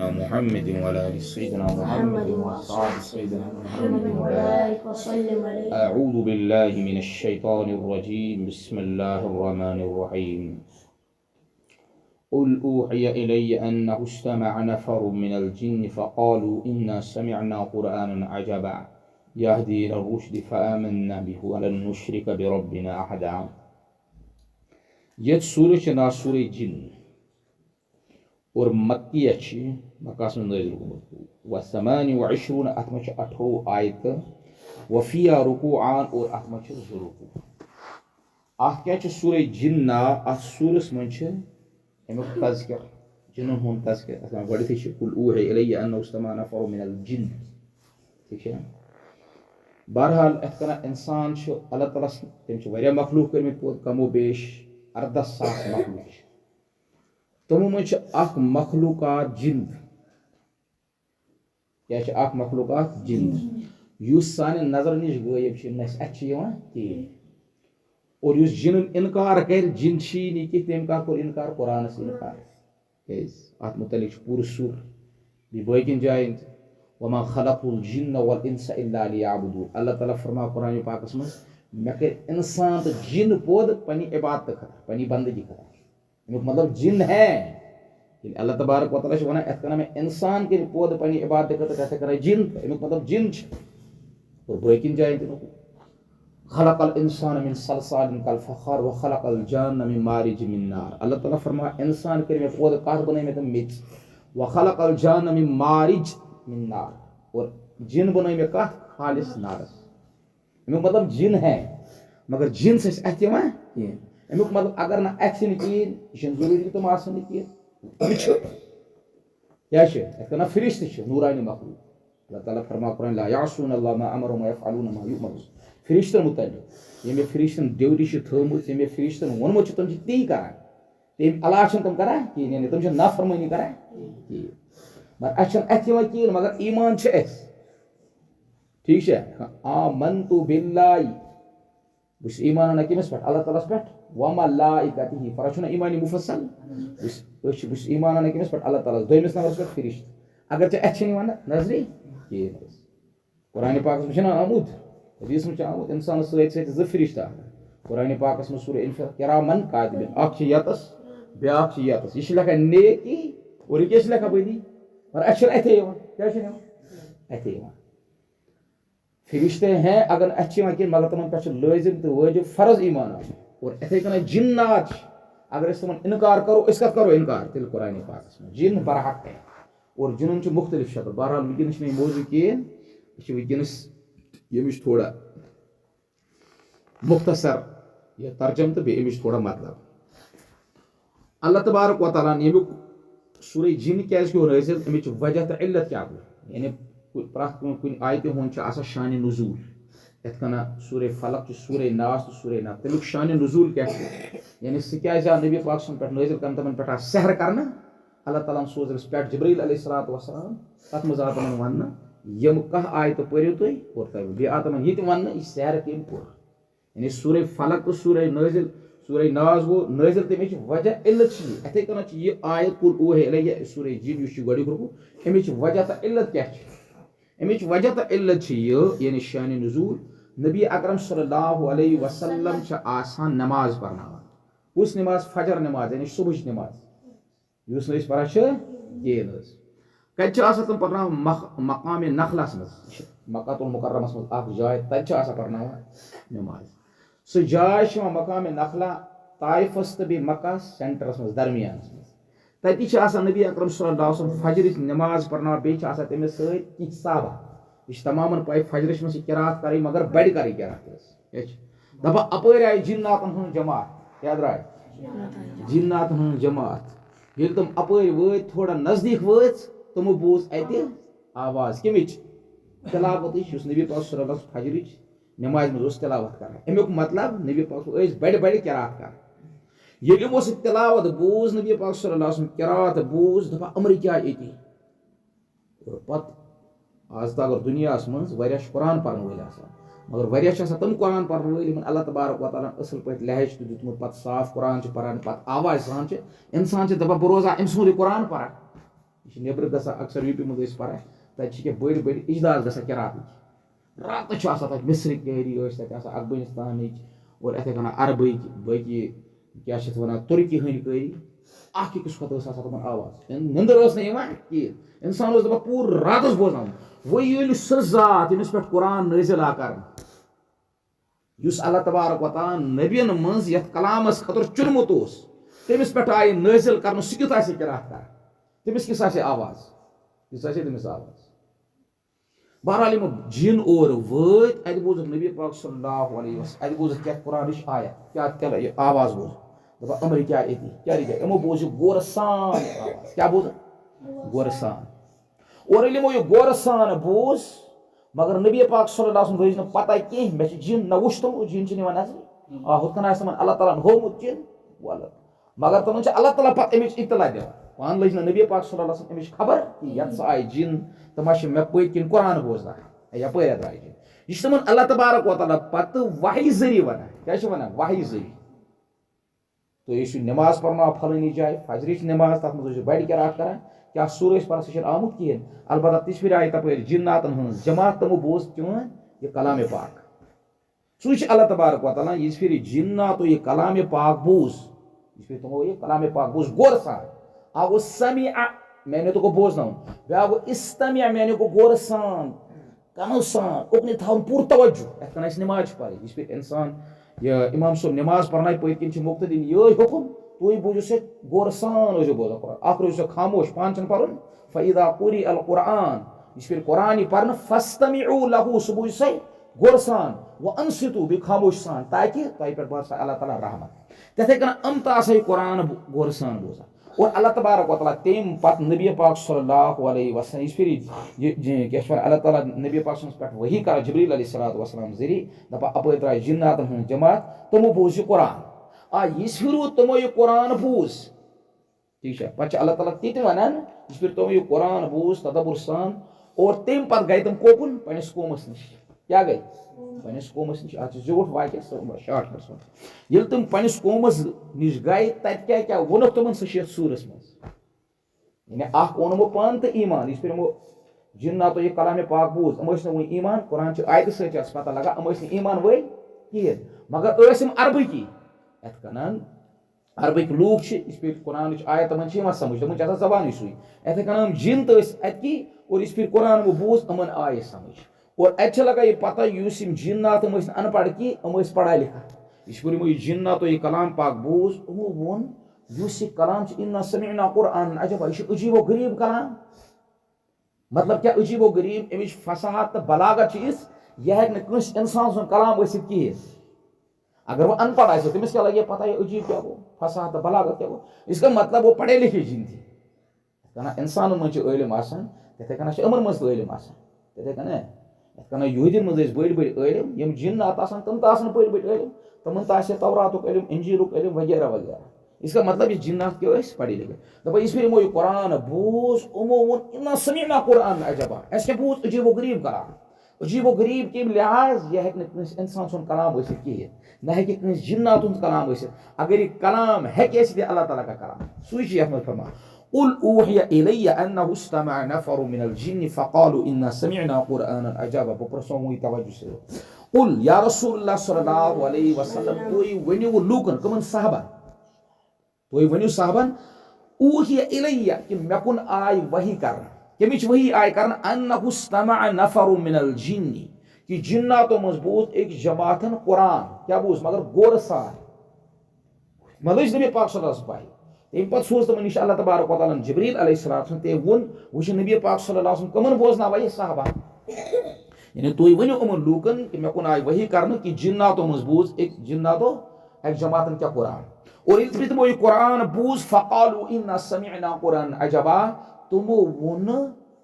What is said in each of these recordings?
محمد وعلى آل سيدنا محمد وأصحاب سيدنا محمد وبارك وسلم عليه. أعوذ بالله من الشيطان الرجيم. بسم الله الرحمن الرحيم. قل أوحي إلي أنه استمع نفر من الجن فقالوا إنا سمعنا قرآنا عجبا يهدي إلى الرشد فآمنا به ولن نشرك بربنا أحدا. यह सूरज ना सूरज जिन और मक्की अच्छी मकास में नज़र व समानी व इशरून अतमच 18 आयत वफिया रुकू आन और अतमच रुकू अत क्या सूरज जिन ना अत सूरस मन अमुक तज़किर जिन हुन तज़किर गडि कुल ऊहि इलैया अन्नहु इस्तमा नफर मिनल जिन ठीक है। बहरहाल अत कना इंसान अल्लाह ताला तम वारिया मखलूक कर्मित कमो बेश 18,000 मखलूक तमो मन मखलूकात जिंद क्या मखलूकात जिंद युस साने नजर निश गायब कहें और युस जिन इनकार कर जिन नी कि तम कोर इनकार कुरान इनकार अत मुतलिक पूर सूर बकिन जायन वमा खलकुल जिन्न वल इंसा इल्ला लियअबुदून। अल्लाह ताला फरमा कुरान पाकस में मे कर इंसान तो जिन पोद पनी इबादत खतर पनी बंदगी खतर मतलब जिन है अल्लाह तबारक व तआला वना एत कना में इंसान के पोद पनी इबादत खतर कैसे करे जिन मतलब जिन और बकिन जायन खलकल इंसान मिन सलसालिन कल फखार व खलकल जान्न मिन मारिज मिन नार। अल्लाह ताला फरमा इंसान के में पोद काट बने में मिच व खलकल जान्न मिन मारिज मिन नार और जिन बने में काट खालिस नारस मतलब जिन है मगर जिन से अतवा अमुक मतलब अगर ना अथन कहें यह जरूरी तुम आसन क्या ना फरिश्त नूरानी मखलूक। अल्लाह ताला फरमा कुरान ला यासून अल्लाह मा अमरहुम व यफअलून मा युमरुन फरिश्तन मुतल्लिक ये फरिश्तन ड्यूटी थोमुत ये फरिश्तन वोनमुत तुम ती करान तम अलाव तुम करान कहें तुम नाफरमानी करान मगर अथवा कहें मगर ईमान ठीक है। आमन्तु बिल्लाहि बस ईमान ना किमस पे अल्लाह ताला पे व मलाइकतिहि फरशुना ईमान मुफस्सल बस ईमान ना किमस पे अल्लाह ताला दोइमस नंबर पे फरिश्त अगर चे अच्छी वन नजरी ये कुरान पाक में आमुद हदीस में आमुद इंसान सहित सहित ज फरिश्ता कुरान पाक में सूरह इंफिर किरामन कातिबिन अख यतस ब्याख यतस ये लिखा नेकी और ये लिखा बदी और अच्छा अथे क्या अथे फरिश्ते हैं अगर अच्छी कि मगर तुम पे लाजिम तो वाजिब फर्ज ईमान और इथे कन जिन्नात अगर तुम इनकार करो इस करो इनकार तिल कुरान पाक में जिन बरहक है और जिन मुख्तलिफ शक्ल। बहरहाल वनस में मौजू कहें वनस यमिश थोड़ा मुख्तसर यह तर्जम तो बेमिश थोड़ा मतलब अल्लाह तबारक व तआला ने सूरह जिन क्या नाजिल अमिच वजह तो इल्लत क्या यानी कुन आयत हुन शान नुजूल यथ कना सूरह फलक सूरह नास तो सूरह नास तमिक शान नुजूल क्या यानी सह क्या नबी पाक पे नाजिल कर तमन पे सहर करना अल्लाह ताला सोज पे जिब्रील अलैहिस्सलातु वस्सलाम तथ मज आ तमन वन यम कह आयत पढ़ो तुम और बे आ तमन ये वन यह सहर कम पोर यानी सूरह फलक तो सूरह नाजिल सूरह नास गो नाजिल तमिच वजह इल्लत अथे कन यह आयत कुल ऊहि इलैया सूरह जिन गो अमिच वजह तो इल्लत क्या अमिच वजह तो इल्लत यानी शान नुजूल नबी अकरम सल्लल्लाहु अलैहि वसल्लम आसान नमाज पढ़ना उस नमाज फजर नमाज यानी सुबह नमाज युस न पढ़ा कत तुम पढ़ना मकाम नखलस मज मक्कातुल मुकर्रमस मज जाय तत पढ़ना नमाज सह जाय मकाम नखला ताइफस तो बे मक्का सेंटरस मज दरमियान तति नबी अकरम सल्लल्लाहु अलैहि वसल्लम फजर नमाज पढ़ना बे तमिस सह साहबा यह तमाम पाई फजरस में किरात कर मगर बड़ कर किरात दपा अपर आय जिन्नातन हूं जमात क्या द्राय जिन्नातन हूं जमात ये तुम अपर वत थोड़ा नजदीक वत तुम बूज अत आवाज कमिच तिलावत नबी पाक सल्लल्लाहु अलैहि वसल्लम फजर नमाज में तिलावत कर अमुक मतलब नबी पाक बड़ बड़ किरात कर ये तिलावत बूज नबी पाक सल्लल्लाहु अलैहि वसल्लम किरात बूज दपा अमर क्या ये पत आज तक अगर दुनिया मज कुरान पढ़न वल मगर तम कुरान पढ़न वल अल्लाह तबारक व तआला असल पे लहज तो दुतमुत पत साफ कुरान पढ़ान पत आवाज सान इंसान दपा बह रोजा अम सुंद कुरान पढ़ा यह नेबर गसा अक्सर यूपी मज पान तक बड़ बड़ इजलास गसा किरात रात मिस्रिक तहरी अफगानिस्तान और इथे कन अरबिक बी क्या वन तुर्की हंद करी अकिस खुद तम आवाज नंदर कहें इंसान पूर रात बोजान वो सह जात यमिस पे कुरान नाजिल आ कर अल्लाह तबारक व तआला नबियन मज यथ कलामस खतर चुनमुत तमिस पे आय नाजिल कर सह क्युत किरात कर तमिस किस आवाज किस तमिस आवाज बहरहाल यम जिन और वत अत बोज नबी पाक सल्लल्लाहु अलैहि वसल्लम अत बोज क्या कुरान आयत क्या तेल आवाज बोज दपा अमर क्या ये क्या यमो बोज गोर सान आवाज क्या बोज गोर सान और यमो यह गोर सान बोज मगर नबी पाक सल्लल्लाहु अलैहि वसल्लम पता कह मे जिन न वुच तमो जिन नजर हुन अल्लाह ताला होमुत जिन मगर तमन अल्लाह ताला पत अमिच इतला दिवान पान लज नबी पाक सल्लल्लाहु अलैहि वसल्लम अमिच खबर कि यत आय जिन तम मे पत किन कुरान बोजना यप द्राय जिन यह तमन अल्लाह तबारक व तआला पत वही जरिए वन क्या वन वही जरिए तो यह नमाज पढ़ना फलानी जाए फजर नमाज तथ मज बड़ किरात कर क्या सूर पर सह आमुत कहें अलबत्ता तिस फिर आय तप जिन्नातन हज जमात तमो बोज चुन यह कलाम पाक सह अल्लाह तबारक व तआला यह फिर जिन्नातो यह कलाम पाक बोज इस फिर तमो यह कलाम पाक बोज गोर सान आगो समिअ मैंने तो को बोजना ब्या गो इस्तमिअ मैंने को गोर सान कनो सान उकने थाउन पूर तवज्जो एत कन नमाज पढ़ इस फिर इंसान यह इमाम साहब नमाज पढ़ना पत्किन मुक्तदीन ये हुकुम तुई बूझो से गोर सान बोझो कुरान अख रोजो खामोश पान चन पढ़न फइदा कुरी अल कुरान इस फिर कुरान पढ़न फस्तमिउ लहु सह बूझ से गोर सान व अनसितु बे खामोश सान ताकि तय पे बस अल्लाह ताला रहमत तथे कन अम तासे कुरान गोर सान बोझा और अल्लाह तबारक व तआला तेम पत नबी पाक सल्लल्लाहु अलैहि वसल्लम इस फिर क्या अल्लाह ताला नबी पाक पे वही कर जिब्रील अलैहिस्सलातु वस्सलाम जरिए दपा अप द्राय जिन्नातन हन जमात तमो बोझ कुरान इस फिर तमो यह कुरान बूझ ठीक है पे अल्लाह ताला ती वन इस फिर तमो यह कुरान बूझ तदब्बुर सान और तम पत गए तम कोकुन पनिस कौमस निश क्या गए पनिस कौमस निश आज जोट वाक्य शार्ट कर ये तम पनिस कौमस निश गए तत क्या क्या वो तमन सह सूरस मज यानी अख ओनमो पान तो ईमान इस फिर जिन्नातो यह कलाम पाक बूझ अम वो ईमान कुरान आयत सह पता लगा अम ईमान वल कहें मगर अरबकी यथ कन अरबिक लूक इस पे कुरान आयत तमन समझ तमन जबान सुई यथ कन जिन तो अतकी और इस फिर कुरान वो बूझ अमन आय समझ और अत लगा ये पता युस जिन्नात अनपढ़ की पढ़ा लिखा इस फिर यह जिन्नातो यह कलाम पाक बूझ वो वोन युस कलाम इन्ना समिअना कुरान अजब यह अजीबो गरीब कलाम मतलब क्या अजीबो गरीब अमिच फसाहत तो बलागत यह हेक इंसान सुन कलाम कहें अगर वो अनपढ़ आए तमिस क्या लगे पता है अजीब क्या वो फसाहत बलागत क्या वो इसका मतलब वो पढ़े लिखे जिन थी इंसान मज इलम तथे कन अमन मज इलम तथे कन यूदिन मज बड़ बड़ इलम यम जिन्नात तम तो बड़ बड़ इलम तमन तो तौरातुक इलम इंजीलुक इलम वगैरह वगैरह इसका मतलब ये जिन्नात क्या पढ़े लिखे दपा इस फिर यमो कुरान बूझ उमो वोन इन्ना समिअना कुरान अजबा अस बूझ अजीबो गरीब कलाम अजीबो गरीब के लिहाज यह इंसान सुन कलाम कहें न हे जिन्नात कलाम अगर यह कलाम हे अल्लाह ताला का कलाम सुच ये फरमा कुल ऊहिया इलैया अन्नहु इस्तमअ नफरु मिनल जिन्न फक़ालू इन्ना समिअना कुरानन अजबा बप्रसो हुई तवज्जो से कुल या रसूलुल्लाह सल्लल्लाहु अलैहि वसल्लम तुई वनियो लूकन कमन साहबा तुई वनियो साहबन ऊहिया इलैया कि मेकुन आय वही कर कमिच वही आय कर अन्नहु इस्तमअ नफरु मिनल जिन्न कि जिन्नातो मजबूत एक जमातन कुरान क्या बूझ मगर गोर सान मलज नबी पाक सल्लल्लाहु अलैहि वसल्लम तम पे सोज तमन निश अल्लाह तबारक व तआला जिब्रील अलैहिस्सलाम ते वोन वो नबी पाक सल्लल्लाहु अलैहि वसल्लम कमन बोजना वही साहबा यानी तुई वनो उमन लूकन कि मे कुन आय वही कर कि जिन्नातो मजबूत एक जिन्नातो एक जमातन क्या कुरान और इस तमो ये कुरान बूझ फक़ालू इन्ना समिअना कुरान अजबा तुमो वोन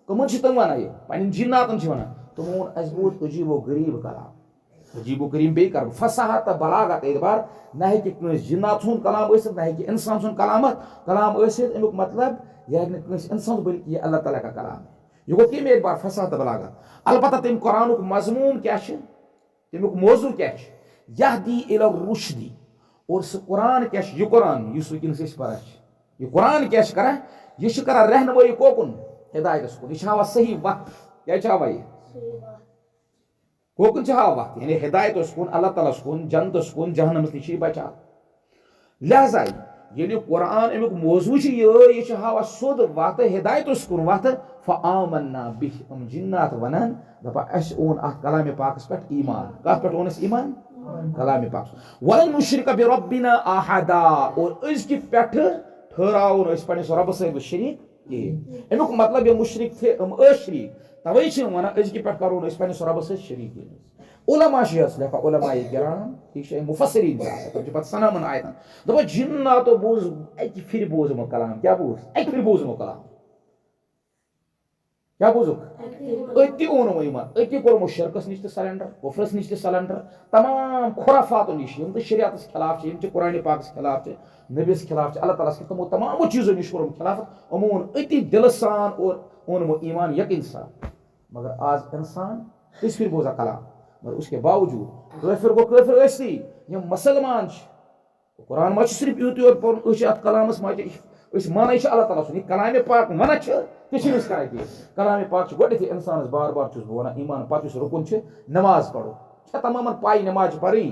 कमन छ तम वना पन जिन्नातन वना तुम अजबूत अजीबो गरीब कलाम अजीबो गरीब बे कर फसाहत बलागत एतबार न हे जिन्नात सुन कलाम न हे इंसान सुन कलाम अमुक मतलब यह इंसान बल्कि यह अल्लाह ताला का कलाम है यह गो कम एतबार फसाहत बलागत अलबत्ता तम कुरान मजमून क्या तमुक मौजू क्या यहदी इला रुश्दी और सह कुरान क्या यह कुरान वनस पान यह कुरान क्या कर यह कर रहनुमाई कोकुन हिदायत कुन यह सही वक्त क्या हावा यह कोकुन हावा वक्त यानी हिदायत कुन अल्लाह ताला कुन जन्नत कुन जहन्नम नश बचा लिहाजा ये कुरान अमुक मौजू यह हावा सोद वत हिदायत कुन वत फ़आमन्ना बिह जिन्नात वनान दपा अस ओन अत कलाम पाकस पे ईमान कत पे ओन ईमान कलाम पाक वलन मुशरिक बिरब्बिना अहदा और इसकी पे ठहराओ पन्निस रब सहित शरीक कहें अमुक मतलब ये मुशरिक थे शरीक तवे वन इसकी पे करो पन्निस रब सहित शरीक उलमा लिखा उलमाए किराम ठीक है मुफस्सिरीन तम पे सनामन आयतन दपा जिन्नातो बोज एक फिर बोजमो कलाम क्या बोज एक फिर बोजमो कलाम क्या बोजुक अति ओनो ईमान अति कोरमो शिरकस निश सलेंडर कुफरस निश सलेंडर तमाम खुराफात निश यम तो शरीयत खिलाफ यम कुरान पाक खिलाफ नबीस खिलाफ अल्लाह ताला तमो तमाम चीजों निश कोरम खिलाफत अमोन अति दिल सान और ओनमो ईमान यकीन सान मगर आज इंसान किस फिर बोजा कलाम मगर उसके बावजूद काफिर गो काफिर ऐसी यम मुसलमान कुरान मा सिर्फ यूत योत पर कलामस मा मान अल्लाह ताला सुन कलाम पाक मन किस कर कलाम पाक गोडे इंसान बार बार चुस वन ईमान पे रुकन नमाज पढ़ो तमाम पाई नमाज पढ़ी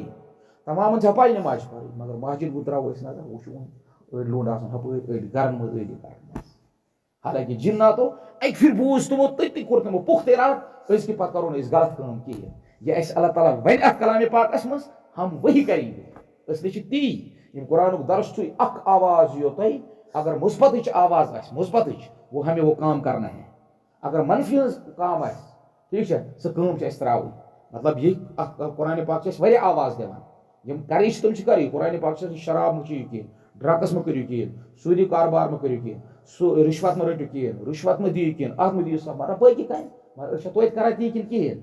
तमाम पाई नमाज पढ़ी मगर मस्जिद वो द्राव नजर वो अड़ लूंड हपर गरन मज अड़ी कर हालांकि जिन्नातो एक फिर बूझ तमो तति कोर तमो पुख्ते रात इसके पत करो गलत काम की यह अल्लाह ताला वन अत कलाम पाकस मज हम वही करेंगे ती कुरान दर्स अख आवाज यो तय अगर मुस्बत आवाज मुस्बत वो हमें वो काम करना है अगर मनफी काम ठीक है सह काम त्राव मतलब ये कुरान पाक आवाज दिवान कर तुम कर कुरान पाक शराब मो कह ड्रग्स मो करो कहें सूदी कारोबार मो करो कहें रिश्वत मो रटो कहें रिश्वत मो दी कहें अत मो दी सब मगर बाकी कह मगर तो करा ती कहें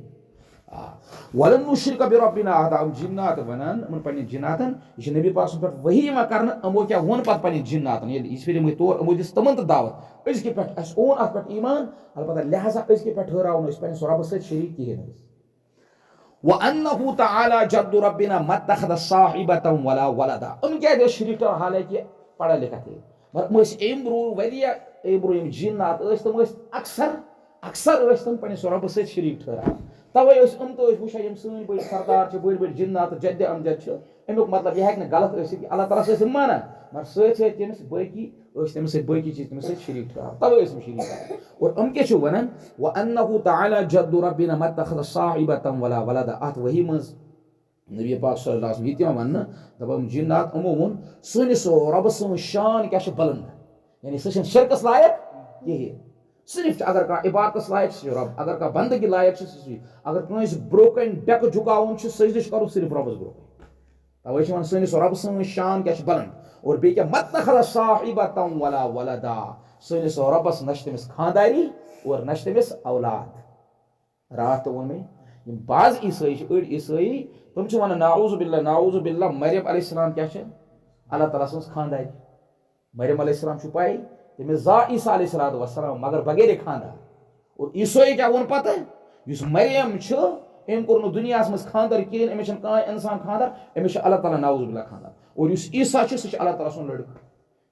वलन मुशरिक बिरब्बिना अहदा जिन्नात वनान उन पन्ने जिन्नातन यह नबी पाक पे वही मा करन अमो क्या वन पत पन्ने जिन्नातन ये इस फिर में तौर अमो दिस तमन दावत इसके पे अस ओन अत पे ईमान अलबत्ता लिहाजा इसके पे ठहराव इस पन्ने रब से शरीक की है व अन्नहु तआला जद्दु रब्बिना मत्तखद साहिबतन वला वलदा उन क्या दे शरीक हालांकि पढ़ा लिखा थे मगर मस एम्ब्रो वरिया एम्ब्रो यम जिन्नात तम अक्सर तम पन्ने रब से शरीक ठहरा तवे तो वुचान सन बड़ सरदार बड़ बड़ जिन्नात जद अमजद अमुक मतलब यह हेक गलत कि अल्लाह ताला से माना मगर सत तमिस बाकी तमिस बाकी चीज तमिस शरीक ठहरा तवे शरीक और हम क्या वन व अन्नहु तआला जद्दु रब्बिना मत्तखद साहिबतन वला वलदा अत वही मज नबी पाक सल्लल्लाहु अलैहि वसल्लम वन दपम जिन्नात अमो वोन सनिस रब सन शान क्या बुलंद यानी सह शिरकस लायक कहें सिर्फ अगर कह इबादत लायक रब अगर कह बंदगी लायक अगर कस ब्रोकन डेक झुकावन सजद कर सिर्फ रबस ब्रोकन तवे वन सनिस रब सन शान क्या बुलंद और बे क्या मत्तखद साहिबतन वला वलदा सनिस रबस नश तमिस खानदारी और नश तमिस औलाद रात वो में बाज ईसाई अड़ ईसाई तुम वन नाउज़ु बिल्लाह मरियम अलैहिस्सलाम क्या अल्लाह ताला सं खानदारी मरियम अलैहिस्सलाम पाई तमिस जा ईसा अलैहिस्सलाम मगर बगैर खानदार और ईसाई क्या वो पता है मरियम अम कोर दुनिया मज खानदार कहें अमिस कह इंसान खानदार अमिस अल्लाह ताला नाउज़ु बिल्लाह खानदार और ईसा सह अल्लाह ताला सुन लड़का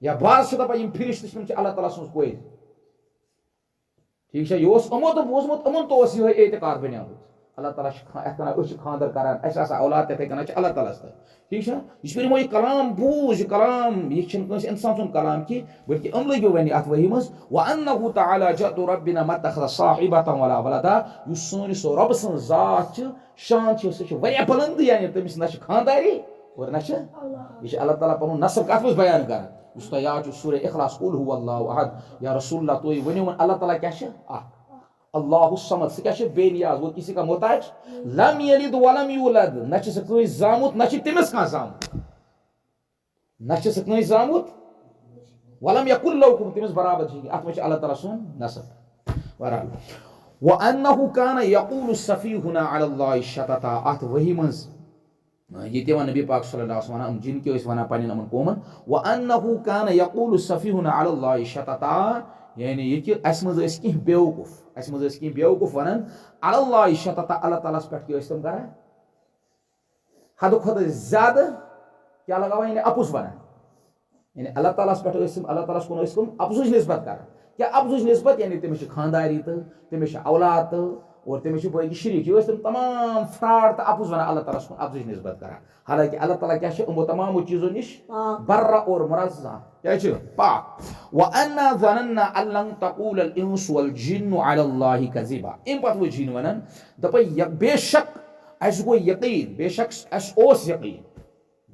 या बाज दपान फिरिश्त अल्लाह ताला सुन कोई ठीक है यह अमो तो बोजमुत अमन तो यह एतकाद बनियामत अल्लाह ताला खानदार करान औलाद तथे कर अल्लाह ताला ठीक है यह कलाम बूझ कलाम यह इंसान सुन कलाम की बल्कि अम लगो वन अत वही मज व अन्नहु तआला जद्दु रब्बिना मत्तखद साहिबतन वला वलदा युस सोनिस रब सन जात शान सह बुलंद यानी तमिस न खानदारी और न यह अल्लाह ताला पन नसब कत मज बयान कर उस याद सूरह इखलास कुल हुवल्लाहु अहद या रसूलुल्लाह तो वनियो अल्लाह ताला क्या अल्लाहु समद से क्या बेनियाज वो किसी का मोहताज लम यलिद वलम यूलद न कोई जामुत न तमिस कह जामुत न कोई जामुत वलम यकुल लहु तमिस बराबर जी अत में अल्लाह ताला सुन नसब बहरहाल व अन्नहु कान यक़ूलु सफीहुना अलल्लाहि शतता अत वही मज ये नबी पाक सल्लल्लाहु अलैहि वसल्लम जिनके वन पन्न अमन कौमन व अन्नहु कान यक़ूलु सफीहुना अलल्लाहि शतता यानी ये कि अस मज कह बेवकूफ वन अलल्लाहि शतता अल्लाह ताला पे तुम कर हद खुद ज्यादा क्या लगावा यानी अपुस वन यानी अल्लाह ताला पे अल्लाह ताला कुन अफजुज निस्बत कर क्या अफजुज निस्बत यानी तमिस खानदारी तो तमिस औलाद तो और तमिस बाकी शरीक ये तुम तमाम फ्रॉड तो अफजुज वन अल्लाह ताला कुन अफजुज निस्बत कर हालांकि अल्लाह ताला क्या उमो तमाम चीजों निश बर्रा और मुनज़्ज़ह क्या पाक व अन्ना ज़नन्ना अल्लन तक़ूल अल इंस वल जिन्न अला अल्लाह कज़िबा इन पत वो जिन वनन दप बेशक अस गो यकीन बेशक अस ओस यकीन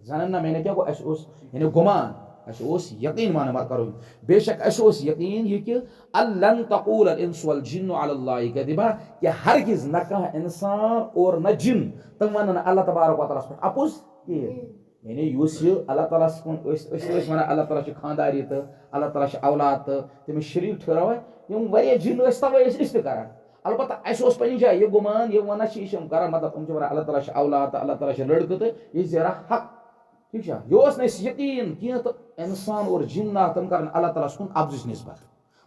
ज़नन्ना मैंने क्या को अस ओस यानी गुमान अस ओस यकीन मान मत करो बेशक अस ओस यकीन ये कि अल्लन तक़ूल अल इंस वल जिन्न अला अल्लाह कज़िबा कि हरगिज न कह इंसान और न जिन तम वनन अल्लाह तबारक व तआला पे अपुज यानी युस ये अल्लाह ताला वन अल्लाह ताला खानदारी तो अल्लाह ताला औलाद तो तमिस शरीक ठहराव यम वारिया जिन तवे इस करान अलबत्ता अस पन्नी जाए ये गुमान ये वन कर मतलब अल्लाह ताला औलाद तो अल्लाह ताला लड़के तो ये जरा हक ठीक है ये यकीन कह तो इंसान और जिन्ना तम कर अल्लाह ताला कुन अफजुज निस्बत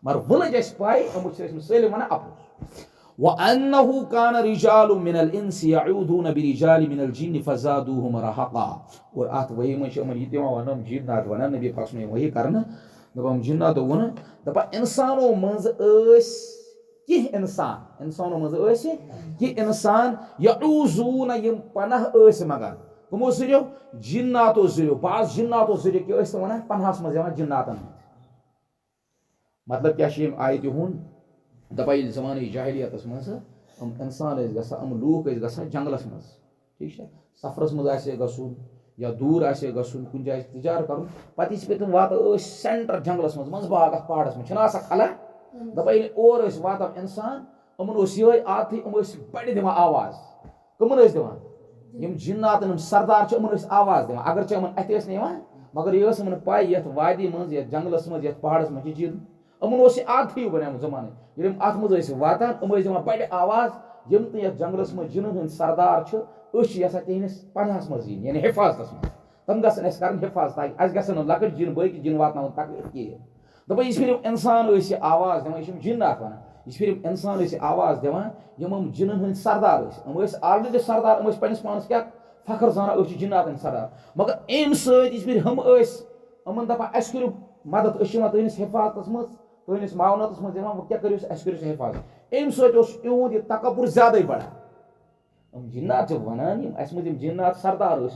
मगर वन पाई सैलम वन अफजुज वअन्नहु कान रिजालु मिनल इंसि यऊदून बिरिजालि मिनल जिन्न फज़ादूहुम रहक़ा और आत वही में हम ये वनम जिन्नात वन नबी पाक ने वही करन दपम जिन्नात वन दपा इंसानो मंज कि इंसानो मंज कि इंसान यऊजून यम पनाह मगर कमो जरियो जिन्नातो जरियो बाज जिन्नातो जरियो कि वन पनाहस मज जिन्नातन मतलब क्या आयत हुन दपा जमाने जाहिलियत मज इंसान गम लूक जंगलस मज ठीक है सफरस मज गन या दूर गन कुछ जाए तिजार कर पे तुम वात सेंटर जंगलस मज बाग पहाड़स मज खला दपा और वात इंसान अमन ये आदत बड़े दिवान आवाज कमन दिवान जिन्नातन सरदार अमन आवाज दिवान अगर अमन अत मगर ये पाई ये वादी मज ये जंगलस मज ये पहाड़स मज जिन अमन आदत बन जमाने अत मज वातान दिवान बड़े आवाज यम तो जंगलस मज जिन हंद सरदार यसा तिहस पनाहस मज यानी हिफाजत मज तम गन हिफाजत ताकि अस गन लकट जिन बाकी जिन वात तकलीफ कहें दपा इस फिर इंसान आवाज दिवान जिन्नात वन इस फिर इंसान आवाज दिवान यम जिन हंद सरदार ऑलरेडी सरदार पन्नस पानस क्या फखर जाना जिन्नातन सरदार मगर अम सर हम अमन दपा अस करो मदद तुस हिफाजत मज तुस मावनत मज क्या करो अस करो हिफाजत अम सहुद यह तकबुर ज्यादा बढ़ा जिन्नात वनान अस मज जिन्नात सरदार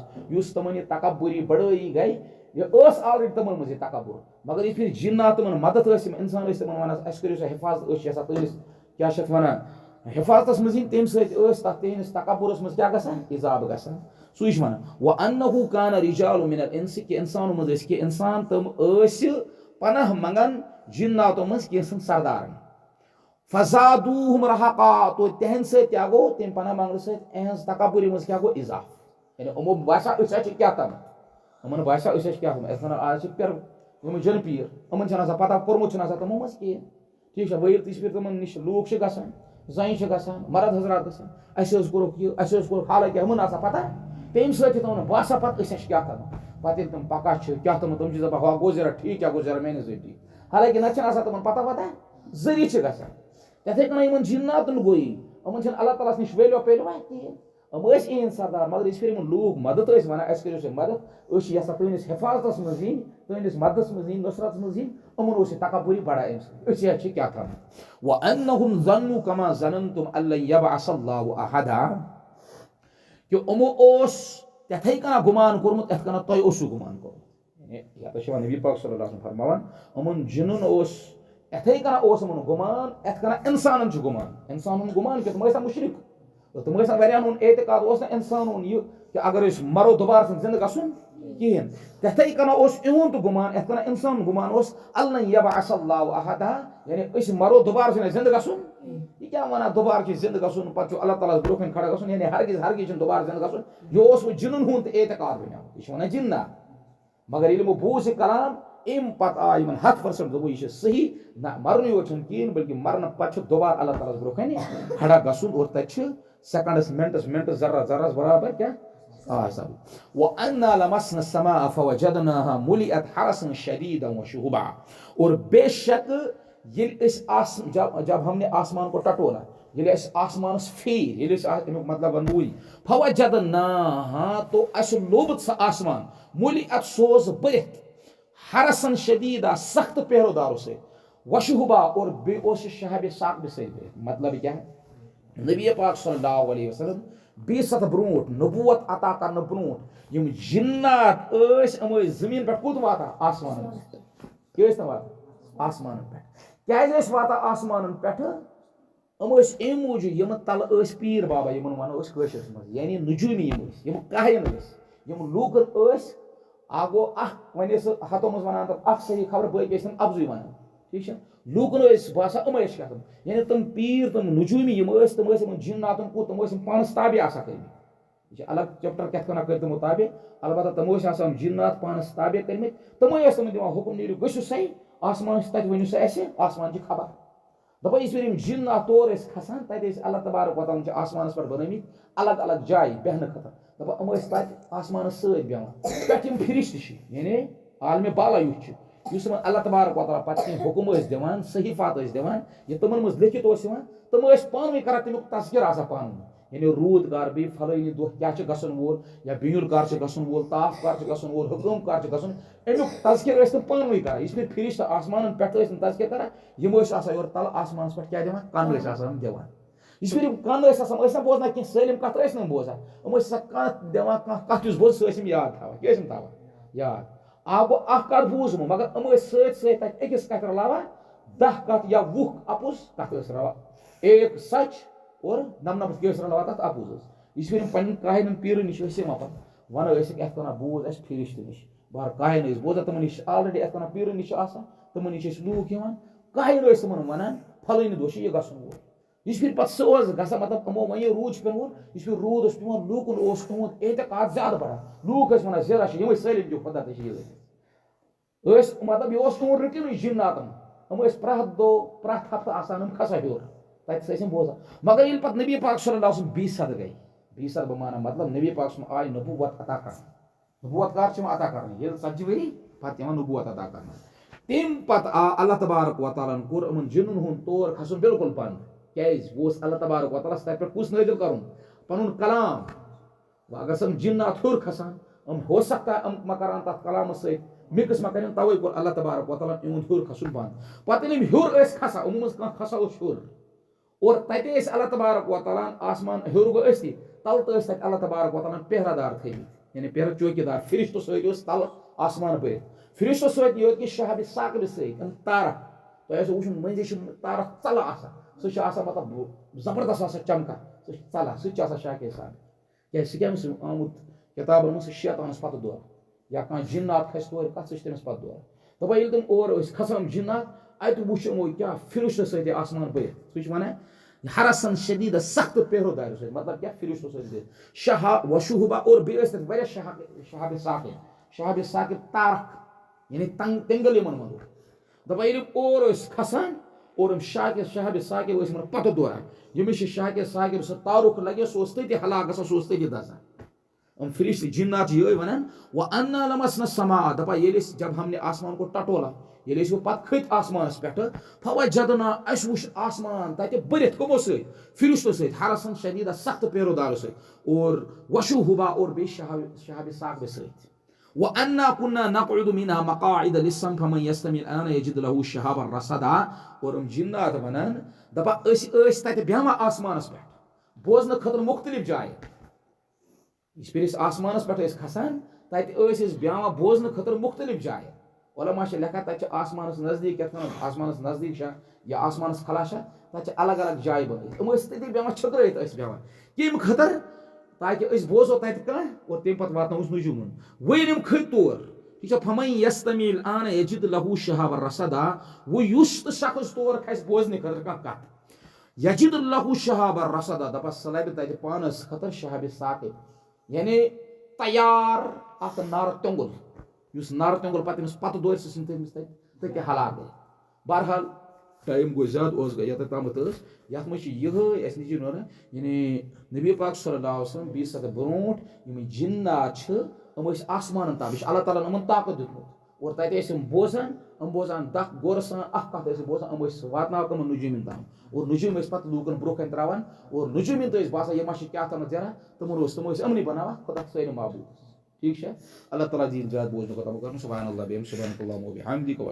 तमन यह तकबुरी बड़ई गई यह ऑलरेडी तमन मज तकबुर मगर ये फिर जिन्नात तमन मदद इंसान तमन वन अस करो हिफाजत यसा तुस क्या वन हिफाजत मज तम सहिस तकबुरस मज क्या इजाब ग सू वन वअन्नहु कान रिजालु मिनल इंस कि इंसान मज कि इंसान तम पनाह मंगन जिन्नातों मज कैसन सरदार फज़ादूहुम रहक़ा तो तहन से क्या गो तम पनाह मंगन से एहंस तकबुरी मज क्या गो इजाफ यानी उमो बासा क्या तम अमन बासा क्या हम आज पर जन पीर अमन पता पोर्मुत तमो मज कह ठीक है वही तिस तमन नश लूक जन गसान मर्द हजरात गसान अस हालांकि हमन पता तम सम बासा पत क्या तम पे तम पका क्या तम तम दपा गो जरा ठीक क्या गो जरा मैंने ठीक हालांकि ना तम पता जरी गसान तथे कन जिन्नातन गोई अमन अल्लाह ताला नश वेलो पेलवा कहें इन सरदार मगर इस फिर लूक मदद वन अस करो मदद यसा तुस हिफाजत मज तुस मदद मज नुसरत मज अमन तकबुरी बढ़ा अम क्या था वअन्नहुम ज़न्नु कमा ज़ननतुम अल्लन यबअसल्लाहु अहदा कि अमो तथे कना गुमान कोर्मुत एथ कना तय गुमान कोर्मुत नबी पाक सल्लल्लाहु अलैहि वसल्लम फरमावन अमन जिनुन एथे कना अमन गुमान एथ कना इंसानन गुमान गुमान कि तुम मुशरिक तुम वारियान एतकाद इंसान यह कि अगर मरो दोबारा जिंद गसन कहें तथे कना इवन तो गुमान एथ कना इंसान गुमान अल्लन यबअसल्लाहु अहदा यानी मरो दोबारा जिंद गसन यह क्या वन दोबारा जिंद गसन पे अल्लाह ताला ब्रोखन खड़ा गसन यानी हरगिज दोबारा जिंद गसन यह जिन हूं एतकाद बन यह वन जिन्ना मगर ये बूझ कलाम अम पत आ 100% दोपो यह सही ना मरन योत कहें बल्कि मरन पे दोबारा अल्लाह ताला ब्रोखन खड़ा गसन और तक सेकंड्स मिनट्स जर्रास बराबर क्या वअन्ना लमसना अस्समाअ फवजदनाहा मुलिअत हरसन शदीदन वशुहुबा और बेशक जब हमने आसमान को टटोला आसमान फेर मतलब वही फवजदनाहा तो अस लोबत सा आसमान मुलिअत सोज बरित हरसन शदीदा सख्त पहरोदारों से, वशुबा और बेओश शहाब साक से। मतलब क्या है, नबी पाक सल्लल्लाहु अलैहि वसल्लम 20 ब्रोट नबूवत अता कर ब्रोट यम जिन्नात जमीन पे कुत वाता आसमान पे, वाता आसमान पे, क्या वाता आसमान पे, अम मूजूब यम तल पीर बाबा यमन वनो कशर मज, यानी नजूमी यम काहिन यम लूकन आगो वन हतो मज वन तब सही खबर बी अफजू वन, ठीक है, लूकन बसान कथन, यानी तुम पीर तुम नजूमी तुम जिन्नातन को तुम पानस ताबे कर, यह अलग चैप्टर कत कर तमो ताबे, अलबत्ता तमो जिन्नात पानस ताबे कर, तमो तम दिवान हुक्म नीरू गो सही आसमान तक वन आसमान की खबर, दपा इस जिन्नात तौर खसान तत अल्लाह तबारक व तआला आसमान पर बनमित अलग अलग जाय बहन खतर, दपा तत आसमान सत बेवान पे फिरिश्त यानी आलम बाला युस अल्लाह तबारक व तआला पे हुक्म दिवान सहीफात दिवान यह तमन मज लिखित तम पान कर तमुक तस्किर पान, यानी रूद कर बी फलानी दह क्या गसन वोल या बिहुल कर गसन वोल, ताफ कर गसन वोल, हुकुम कर गसन, अमुक तस्किर पान कर, इस फिरिश्त आसमान पे तस्किर कर, यम और तल आसमान पे क्या दिवान कन दिवान, इस कन बोजना कह सलम कत बोजान कत दिवान कत बोज सम याद था क्या याद आगो कत बूजम, मगर सकिस कत रलावान 10 कत या 20 अपुज कत रवा, एक सच और नमनम केस रलावा तथ अपुज, इस पन्न काहिन पीर नश वन अत बूज अस फिरिश्त नश बार काहिन बोजा तम नश ऑलरेडी अत पीर नश तम नश लूक काहिन तमन वन फलानी दह यह गसन वोल, इस पे सह ग मतलब अमो वन रूद पे वोल, इस रूद पे लूकन तुद एतकाद ज्यादा बढ़ा, लूक वन जरा यम सलम जो खुदा मतलब यह तुद रटिन जिन्नातन, प्रथ दो प्रथ हफ्त आसान खसा हर तम बोजान, मगर ये पे नबी पाक सल्लल्लाहु अलैहि वसल्लम 20 सद गई, 20 सद बमाना मतलब नबी पाक आय नबूवत अता कर, नबूवत कर अता कर 70 वरी पे नबूवत अता कर, तम पे अल्लाह तबारक व तआला कोर अमन जिन्न हुन तौर खसन बिल्कुल बंद, क्या वो अल्लाह तबारक व तआला तथ पे कुछ नाजिल कर पन कलाम, अगर सम जिन्नात हर खसान हो सकता है मा करान तथ कलाम सत मिक्स मा कर, तवे कोर अल्लाह तबारक व तआला इहुंद हर खसन बंद, पे हर खसा अमो खसा हर और तत अल्लाह तबारक व तआला आसमान हर गो तल तो अल्लाह तबारक व तआला पहरादार थे, यानी पहरा चौकीदार फिरिश्तो सत तल आसमान पे, फिरिश्तो सत योत कि शहाब साकिब सत तारक तो वो मजी तारक चल सह मतलब जबरदस्त चमका चल सह शाके साक क्या सह आमुत किताबन मज शैतानस पत दौर या कह जिन्नात खस तौर कत सह तमिस पत दौर, दपा ये तुम और खसान जिन्नात अत वो क्या फिरिश्तो सत आसमान पे सह वन हरसन शदीद सख्त पहरोदार सत, मतलब क्या फिरिश्तो सत शहा वशुबा और बे शहाब साकिब तारक यानी तेंगल मन दपा ये और खसान और शहाब साकिब पत दौरान यमिस शहाब साकिब सह तारुक लगे सह तति हलाक ग सह तति दसान, फिरिश्त जिन्नात ये वन व अन्ना लमसन समा, दपा ये जब हमने आसमान को टटोला ये वो पत खत आसमान पे फवजदना अस वो आसमान तत बरित कमो फिरिश्तो सत हरसन शदीद सख्त पहरोदार सत और वशुबा और बे शहाब साकिब सत व अन्ना कुन्ना नक़उदु मिनहा मक़ाइद लिस्सम फमन यस्तमिल आन यजिद लहु शिहाबन रसदा, और जिन्नात वनान दपा तत बेहमा आसमान पे बोजन खतर मुख्तलिफ जाय, इस पे आसमान पे खसान तत बेहमा बोजन खतर मुख्तलिफ जाय, उलमा लिखा तत आसमान नजदीक आसमान नजदीक या आसमान खला तत अलग अलग जाय बन तति बेहमा छकरत बेहमा कम खतर ताकि बोजो तत और तम पे वात नजूमन वन खत तौर ठीक फमन यस्तमिल आन यजिद लहु शिहाब रसदा, वो शख्स तौर खस बोजन खतर कह यजिद लहु शिहाब रसदा, दपा सह लबि तत पानस खतर शहाब साकिब यानी तैयार अख नार तोंगुल नार तोंगुल पत दौर सम तमिस तक हलाक गई। बहरहाल टाइम गो ज्यादा गई तमत ये नश यानी नबी पाक सल्लल्लाहु अलैहि वसल्लम 20 सद ब्रोट यम जिन्नात आसमान ताम अल्लाह ताला अमन ताकत दितमुत और तत बोजान दख गौर सान कत बोजान वातना नजूमिन ताम और नजूम पे लूकन ब्रोह कन त्रावान और नजूमिन तो बासान यह क्या तम जरा तमन अमनी बना खुदा सैन महबूब ठीक है। अल्लाह ताला दीन जात बोझ को तब कर सुभान अल्लाह बेम सुभान अल्लाह व बिहम्दिहि।